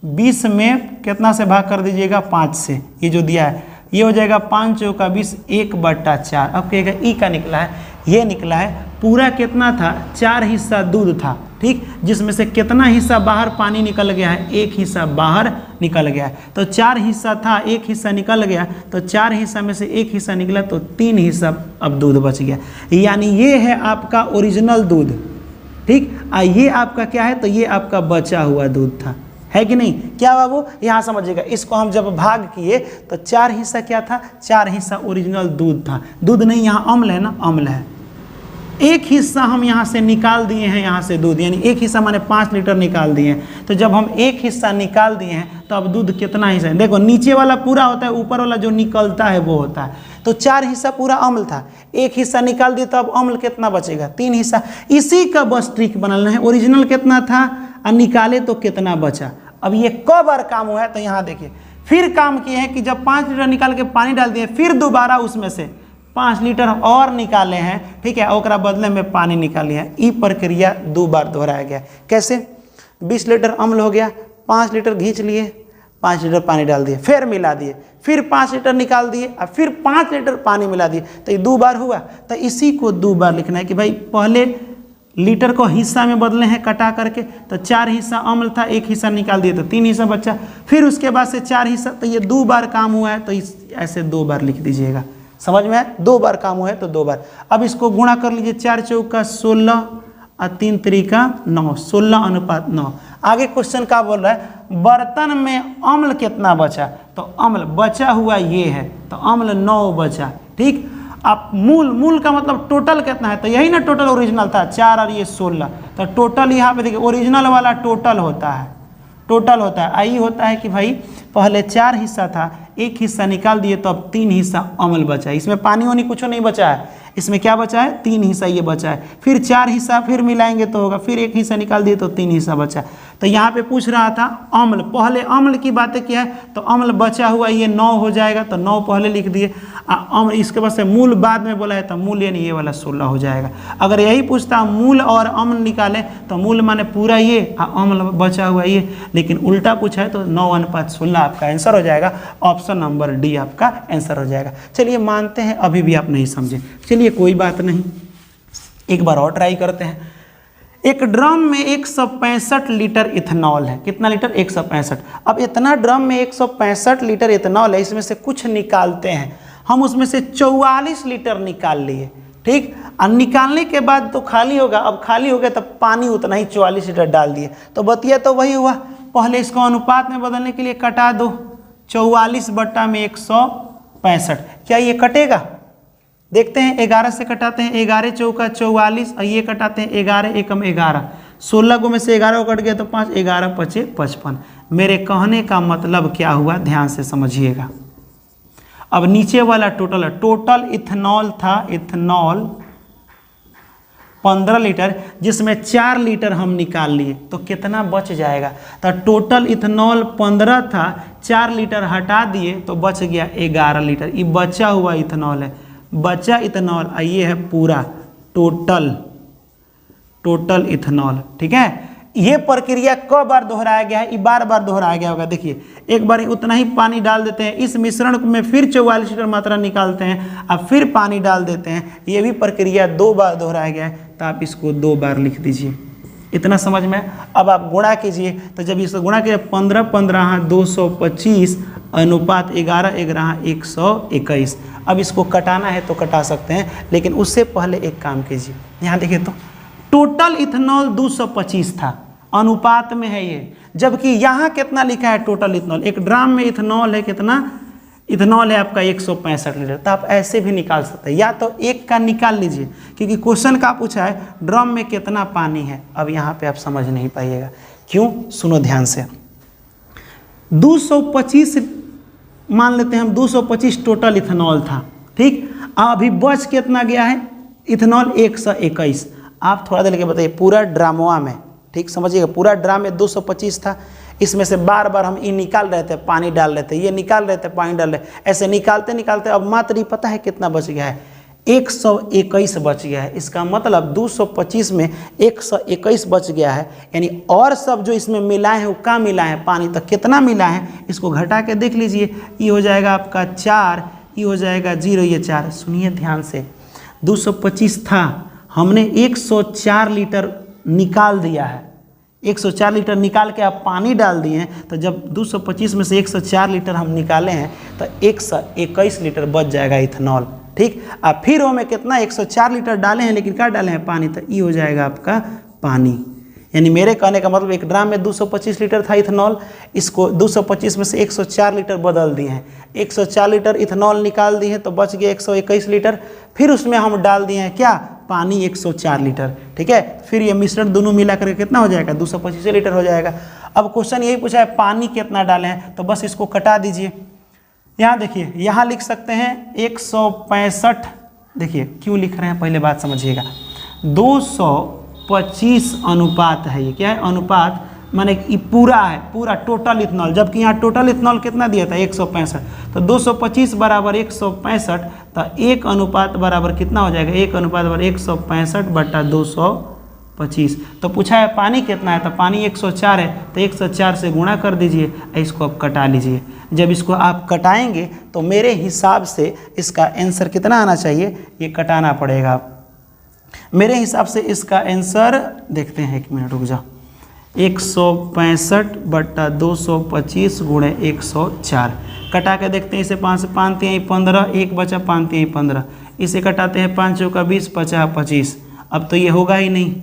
20 में कितना से भाग कर दीजिएगा 5 से, ये जो दिया है ये हो जाएगा 5 चौका 20 1/4। अब कहेगा ई का निकला है, ये निकला है पूरा कितना था 4 हिस्सा दूध था, ठीक, जिसमें से कितना हिस्सा बाहर पानी निकल गया है, 1 हिस्सा बाहर निकल गया है। तो 4 हिस्सा था, 1 हिस्सा निकल गया, तो 4 हिस्सा में से 1 हिस्सा निकला तो 3 हिस्सा अब दूध बच गया, यानी ये है आपका ओरिजिनल दूध, ठीक। ये आपका क्या है, तो ये आपका बचा हुआ दूध था, है कि नहीं। क्या बाबू, यहाँ समझिएगा, इसको हम जब भाग किए तो 4 हिस्सा क्या था, 4 हिस्सा ओरिजिनल दूध था, दूध नहीं, यहाँ अम्ल है ना, अम्ल है। 1 हिस्सा हम यहाँ से निकाल दिए हैं, यहाँ से दूध, यानी 1 हिस्सा माने 5 लीटर निकाल दिए हैं। तो जब हम 1 हिस्सा निकाल दिए हैं तो अब दूध कितना हिस्सा है, देखो नीचे वाला पूरा होता है, ऊपर वाला जो निकलता है वो होता है। तो 4 हिस्सा पूरा अम्ल था, 1 हिस्सा निकाल दिए तो अब अम्ल कितना बचेगा, 3 हिस्सा। इसी का बस ट्रिक बनाना है, ओरिजिनल कितना था और निकाले तो कितना बचा। अब ये कब बार काम हुआ है, तो यहाँ देखिए फिर काम किए हैं कि जब 5 लीटर निकाल के पानी डाल दिए, फिर दोबारा उसमें से 5 लीटर और निकाले हैं, ठीक है, ओकरा बदले में पानी निकाली है। ई प्रक्रिया 2 बार दोहराया गया। कैसे, 20 लीटर अम्ल हो गया, 5 लीटर खींच लिए, 5 लीटर पानी डाल दिए, फिर मिला दिए, फिर 5 लीटर निकाल दिए और फिर 5 लीटर पानी मिला दिए, तो ये 2 बार हुआ। तो इसी को 2 बार लिखना है कि भाई पहले लीटर को हिस्सा में बदले हैं कटा करके, तो 4 हिस्सा अम्ल था, 1 हिस्सा निकाल दिए तो 3 हिस्सा बचा, फिर उसके बाद से 4 हिस्सा, तो ये 2 बार काम हुआ है, तो इस ऐसे 2 बार लिख दीजिएगा। समझ में आया, 2 बार काम हुआ है तो 2 बार। अब इसको गुणा कर लीजिए, 4 चौका 16 और 3 त्रिका 9, 16:9। आगे क्वेश्चन क्या बोल रहा है, बर्तन में अम्ल कितना बचा, तो अम्ल बचा हुआ ये है, तो अम्ल 9 बचा, ठीक। अब मूल का मतलब टोटल कितना है, तो यही ना टोटल ओरिजिनल था 4 और ये 16, तो टोटल यहाँ पे देखिए ओरिजिनल वाला टोटल होता है, टोटल होता है। आई होता है कि भाई पहले 4 हिस्सा था, 1 हिस्सा निकाल दिए तो अब 3 हिस्सा अम्ल बचा है, इसमें पानी वानी कुछ नहीं बचा है, इसमें क्या बचा है, 3 हिस्सा ये बचा है। फिर 4 हिस्सा फिर मिलाएंगे तो होगा, फिर 1 हिस्सा निकाल दिए तो 3 हिस्सा बचा। तो यहाँ पे पूछ रहा था अम्ल, पहले अम्ल की बातें क्या है, तो अम्ल बचा हुआ ये 9 हो जाएगा, तो 9 पहले लिख दिए। अम्ल इसके बाद से मूल बाद में बोला है, तो मूल यानी ये वाला 16 हो जाएगा। अगर यही पूछता मूल और अम्ल निकालें, तो मूल माने पूरा ये, अम्ल बचा हुआ ये, लेकिन उल्टा पूछा है तो 9:16 आपका आंसर हो जाएगा। ऑप्शन नंबर डी आपका आंसर हो जाएगा। चलिए मानते हैं अभी भी आप नहीं समझे, चलिए कोई बात नहीं, एक बार और ट्राई करते हैं। एक ड्रम में 165 लीटर इथेनॉल है, कितना लीटर, 165। अब इतना ड्रम में 165 लीटर इथेनॉल है, इसमें से कुछ निकालते हैं, हम उसमें से 44 लीटर निकाल लिए, ठीक। और निकालने के बाद तो खाली होगा, अब खाली हो गया तब पानी उतना ही 44 लीटर डाल दिए, तो बतिया तो वही हुआ। पहले इसको अनुपात में बदलने के लिए कटा दो, 44/165, क्या ये कटेगा, देखते हैं। 11 से कटाते हैं, 11 चौका 44 और ये कटाते हैं 11 एकम 11, 16 को में से 11 कट गया तो 5, 11 पचे 55। मेरे कहने का मतलब क्या हुआ, ध्यान से समझिएगा। अब नीचे वाला टोटल है, टोटल इथेनॉल था, इथेनॉल 15 लीटर, जिसमें 4 लीटर हम निकाल लिए, तो कितना बच जाएगा, तो टोटल इथेनॉल 15 था, 4 लीटर हटा दिए तो बच गया 11 लीटर। ये बचा हुआ इथेनॉल है, बचा इथेनॉल, ये है पूरा टोटल इथेनॉल, ठीक है। ये प्रक्रिया कब बार दोहराया गया है, ये बार बार दोहराया गया होगा। देखिए एक बार उतना ही पानी डाल देते हैं, इस मिश्रण में फिर 44 लीटर मात्रा निकालते हैं, अब फिर पानी डाल देते हैं, ये भी प्रक्रिया 2 बार दोहराया गया है, तो आप इसको 2 बार लिख दीजिए। इतना समझ में। अब आप गुणा कीजिए, तो जब इसको गुणा कीजिए 15 15 225 अनुपात 11 11 121। अब इसको कटाना है तो कटा सकते हैं, लेकिन उससे पहले एक काम कीजिए, यहाँ देखिए तो टोटल इथेनॉल 225 था, अनुपात में है ये, जबकि यहाँ कितना लिखा है टोटल इथेनॉल। एक ड्राम में इथेनॉल है, कितना इथेनॉल है आपका 165 लीटर। तो आप ऐसे भी निकाल सकते हैं, या तो एक का निकाल लीजिए, क्योंकि क्वेश्चन का पूछा है ड्रम में कितना पानी है। अब यहाँ पे आप समझ नहीं पाइएगा, क्यों, सुनो ध्यान से। 225 मान लेते हैं हम, 225 टोटल इथेनॉल था, ठीक। अभी बच कितना गया है इथेनॉल 121। आप थोड़ा देर के बताइए, पूरा ड्रामवा में, ठीक समझिएगा, पूरा ड्राम में 225 था, इसमें से बार बार हम ये निकाल रहे थे, पानी डाल रहे थे, ये निकाल रहे थे, पानी डाल रहे, ऐसे निकालते निकालते अब मात्र ही पता है कितना बच गया है, 121 बच गया है। इसका मतलब 225 में 121 बच गया है, यानी और सब जो इसमें मिलाए हैं वो क्या मिला है, पानी। तो कितना मिला है इसको घटा के देख लीजिए, ये हो जाएगा आपका 4, ये हो जाएगा 0, ये 4। सुनिए ध्यान से, 225 था, हमने 104 लीटर निकाल दिया है, 104 लीटर निकाल के आप पानी डाल दिए हैं। तो जब 225 में से 104 लीटर हम निकाले हैं तो 121 लीटर बच जाएगा इथेनॉल, ठीक। अब फिर वो में कितना 104 लीटर डाले हैं, लेकिन क्या डाले हैं, पानी। तो ये हो जाएगा आपका पानी। यानी मेरे कहने का मतलब एक ड्राम में 225 लीटर था इथेनॉल, इसको 225 में से 104 लीटर बदल दिए हैं, 104 लीटर इथेनॉल निकाल दिए हैं तो बच गए 121 लीटर। फिर उसमें हम डाल दिए हैं क्या, पानी 104 लीटर, ठीक है। फिर ये मिश्रण दोनों मिला करके कितना हो जाएगा, 225 लीटर हो जाएगा। अब क्वेश्चन यही पूछा है पानी कितना डाले हैं, तो बस इसको कटा दीजिए। यहाँ देखिए, यहाँ लिख सकते हैं 165, देखिए क्यों लिख रहे हैं पहले बात समझिएगा, 225 अनुपात है, ये क्या है, अनुपात माने ये पूरा है, पूरा टोटल इथेनॉल, जबकि यहाँ टोटल इथेनॉल कितना दिया था 165, तो 225 बराबर 165, तो 1 अनुपात बराबर कितना हो जाएगा, 1 अनुपात बराबर 165 बटा 225। तो पूछा है पानी कितना है, तो पानी 104 है, तो 104 से गुणा कर दीजिए, इसको आप कटा लीजिए। जब इसको आप कटाएंगे तो मेरे हिसाब से इसका आंसर कितना आना चाहिए, ये कटाना पड़ेगा। मेरे हिसाब से इसका आंसर देखते हैं, 1 मिनट रुक जाओ, 165 बटा 225 गुणे 104, कटा के देखते हैं इसे, 5 से 5 3 15, 1 बचा 5 3 15, इसे कटाते हैं 5 चौका 20 50 25। अब तो ये होगा ही नहीं,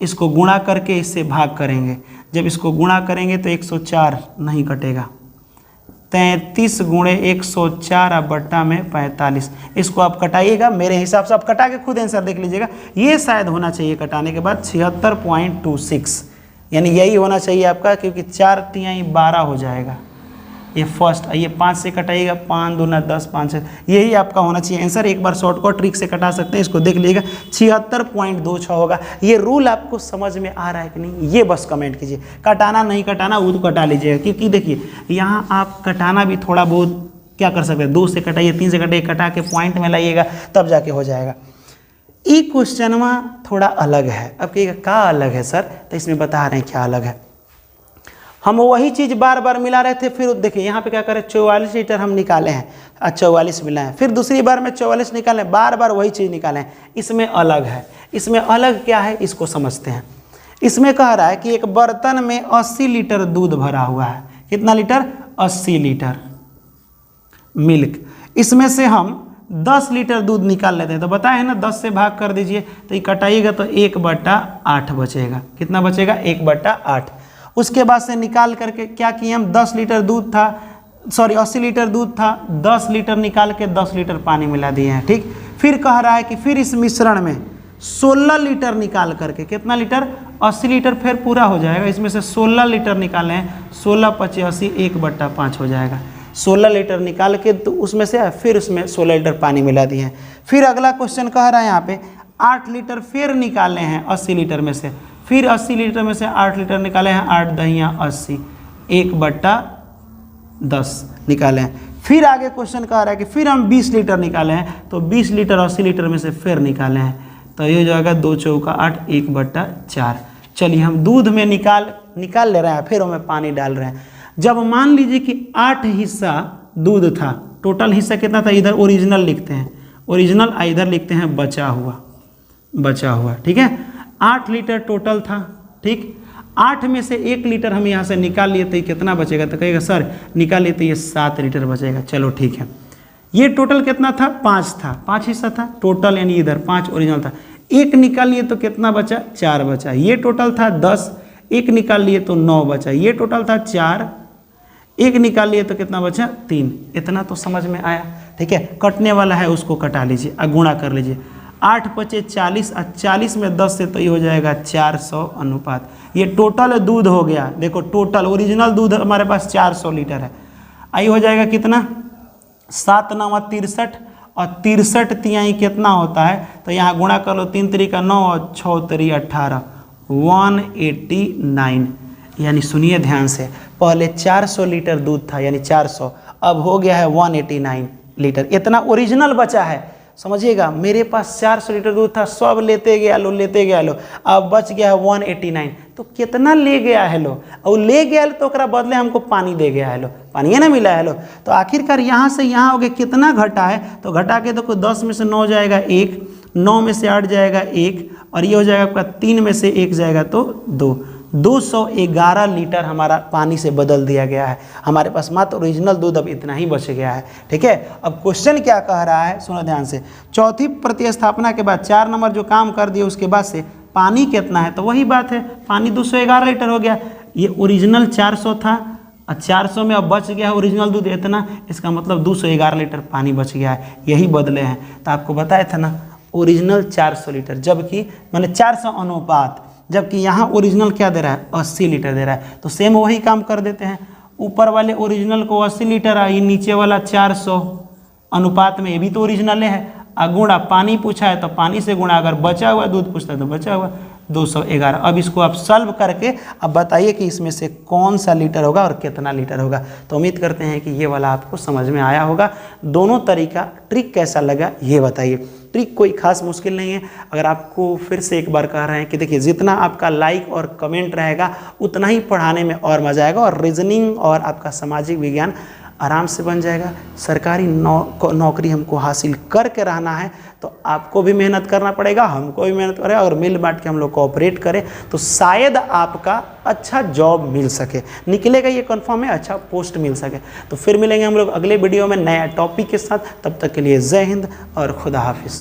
इसको गुणा करके इससे भाग करेंगे, जब इसको गुणा करेंगे तो 104 नहीं कटेगा, 33 गुणे 104 बट्टा में 45, इसको आप कटाइएगा। मेरे हिसाब से आप कटा के खुद आंसर देख लीजिएगा, ये शायद होना चाहिए कटाने के बाद 76.26, यानी यही होना चाहिए आपका, क्योंकि 4 तिहाई 12 हो जाएगा, ये फर्स्ट। ये 5 से कटाइएगा, 5 दूना 10 5 से, यही आपका होना चाहिए आंसर। एक बार शॉर्टकट ट्रिक से कटा सकते हैं, इसको देख लीजिएगा 76.26 होगा। ये रूल आपको समझ में आ रहा है कि नहीं, ये बस कमेंट कीजिए। कटाना नहीं कटाना वो तो कटा लीजिएगा, क्योंकि देखिए यहाँ आप कटाना भी थोड़ा बहुत क्या कर सकते हैं, 2 से कटाइए, 3 से कटाइए, कटा के पॉइंट में लाइएगा, तब जाके हो जाएगा। ये क्वेश्चन में थोड़ा अलग है। अब कहिएगा क्या अलग है सर, तो इसमें बता रहे हैं क्या अलग है। हम वही चीज़ बार बार मिला रहे थे, फिर देखिए यहाँ पे क्या करें, 44 लीटर हम निकाले हैं, 44 मिला है, फिर दूसरी बार में 44 निकाले, बार बार वही चीज़ निकालें। इसमें अलग है, इसमें अलग क्या है इसको समझते हैं। इसमें कह रहा है कि एक बर्तन में 80 लीटर दूध भरा हुआ है, कितना लीटर, 80 लीटर मिल्क, इसमें से हम 10 लीटर दूध निकाल लेते हैं। तो बताए है ना, 10 से भाग कर दीजिए, तो ये कटाइएगा तो 1/8 बचेगा, कितना बचेगा, 1/8। उसके बाद से निकाल करके क्या किए हम, 10 लीटर दूध था, सॉरी 80 लीटर दूध था, 10 लीटर निकाल के 10 लीटर पानी मिला दिए हैं, ठीक। फिर कह रहा है कि फिर इस मिश्रण में 16 लीटर निकाल करके, कितना लीटर, 80 लीटर फिर पूरा हो जाएगा, इसमें से 16 लीटर निकाले हैं, 16 × 85 1/5 हो जाएगा। 16 लीटर निकाल के तो उसमें से फिर उसमें 16 लीटर पानी मिला दिए हैं। फिर अगला क्वेश्चन कह रहा है यहाँ पे 8 लीटर फिर निकाले हैं 80 लीटर में से, फिर 80 लीटर में से 8 लीटर निकाले हैं, 8 दहिया 80, 1/10 निकाले हैं। फिर आगे क्वेश्चन कह रहा है कि फिर हम 20 लीटर निकाले हैं, तो 20 लीटर 80 लीटर में से फिर निकाले हैं, तो ये हो जाएगा 2 चौका 8, 1/4। चलिए हम दूध में निकाल ले रहे हैं, फिर हमें पानी डाल रहे हैं। जब मान लीजिए कि 8 हिस्सा दूध था, टोटल हिस्सा कितना था, इधर ओरिजिनल लिखते हैं, ओरिजिनल, इधर लिखते हैं बचा हुआ, ठीक है। 8 लीटर टोटल था, ठीक। 8 में से 1 लीटर हम यहाँ से निकाल लिए, तो कितना बचेगा, तो कहेगा सर निकाल लिए तो ये 7 लीटर बचेगा। चलो ठीक है, ये टोटल कितना था, 5 था, 5 हिस्सा था टोटल, यानी इधर 5 ओरिजिनल था, 1 निकाल लिए तो कितना बचा, 4 बचा। ये टोटल था 10, 1 निकाल लिए तो 9 बचा। ये टोटल था 4, 1 निकाल लिए तो कितना बचा, 3। इतना तो समझ में आया, ठीक है। कटने वाला है उसको कटा लीजिए और गुणा कर लीजिए, 8 × 5 = 40, और 40 में 10 से तो ये हो जाएगा 400 अनुपात। ये टोटल दूध हो गया, देखो टोटल ओरिजिनल दूध हमारे पास 400 लीटर है। आई हो जाएगा कितना, 7 × 9 = 63, और 63 तिहाई कितना होता है, तो यहाँ गुणा कर लो, 3 × 3 = 9 और 6 × 3 = 18, 189। यानी सुनिए ध्यान से, पहले 400 लीटर दूध था, यानी 400, अब हो गया है 189 लीटर, इतना ओरिजिनल बचा है। समझिएगा, मेरे पास 400 लीटर दूध था, सब लेते गया लो, अब बच गया है 189, तो कितना ले गया है लो, और ले गया लो तो ओकरा बदले हमको पानी दे गया है लो, पानी है ना मिला है लो। तो आखिरकार यहाँ से यहाँ हो गया कितना घटा है, तो घटा के देखो 10 में से 9 जाएगा 1, 9 में से 8 जाएगा 1, और ये हो जाएगा आपका 3 में से 1 जाएगा तो 2, 211 लीटर हमारा पानी से बदल दिया गया है। हमारे पास मात्र ओरिजिनल दूध अब इतना ही बच गया है। ठीक है, अब क्वेश्चन क्या कह रहा है, सुनो ध्यान से। चौथी प्रतिस्थापना के बाद 4 नंबर जो काम कर दिए उसके बाद से पानी कितना है, तो वही बात है, पानी 211 लीटर हो गया। ये ओरिजिनल 400 था, 400 में अब बच गया है ओरिजिनल दूध इतना, इसका मतलब 211 लीटर पानी बच गया है, यही बदले हैं। तो आपको बताया था ना ओरिजिनल 400 लीटर, जबकि मैंने 400 अनुपात, जबकि यहाँ ओरिजिनल क्या दे रहा है 80 लीटर दे रहा है। तो सेम वही काम कर देते हैं, ऊपर वाले ओरिजिनल को 80 लीटर आई, नीचे वाला 400 अनुपात में, ये भी तो ओरिजिनल है। गुणा पानी पूछा है तो पानी से गुणा, अगर बचा हुआ दूध पूछता है तो बचा हुआ 211। अब इसको आप सॉल्व करके अब बताइए कि इसमें से कौन सा लीटर होगा और कितना लीटर होगा। तो उम्मीद करते हैं कि ये वाला आपको समझ में आया होगा। दोनों तरीका ट्रिक कैसा लगा ये बताइए। ट्रिक कोई खास मुश्किल नहीं है। अगर आपको फिर से एक बार कह रहे हैं कि देखिए जितना आपका लाइक और कमेंट रहेगा उतना ही पढ़ाने में और मजा आएगा, और रीजनिंग और आपका सामाजिक विज्ञान आराम से बन जाएगा। सरकारी नौकरी हमको हासिल करके रहना है तो आपको भी मेहनत करना पड़ेगा, हमको भी मेहनत करें, और मिल बांट के हम लोग कोऑपरेट करें तो शायद आपका अच्छा जॉब मिल सके, निकलेगा ये कंफर्म है, अच्छा पोस्ट मिल सके। तो फिर मिलेंगे हम लोग अगले वीडियो में नया टॉपिक के साथ। तब तक के लिए जय हिंद और खुदा हाफिज़।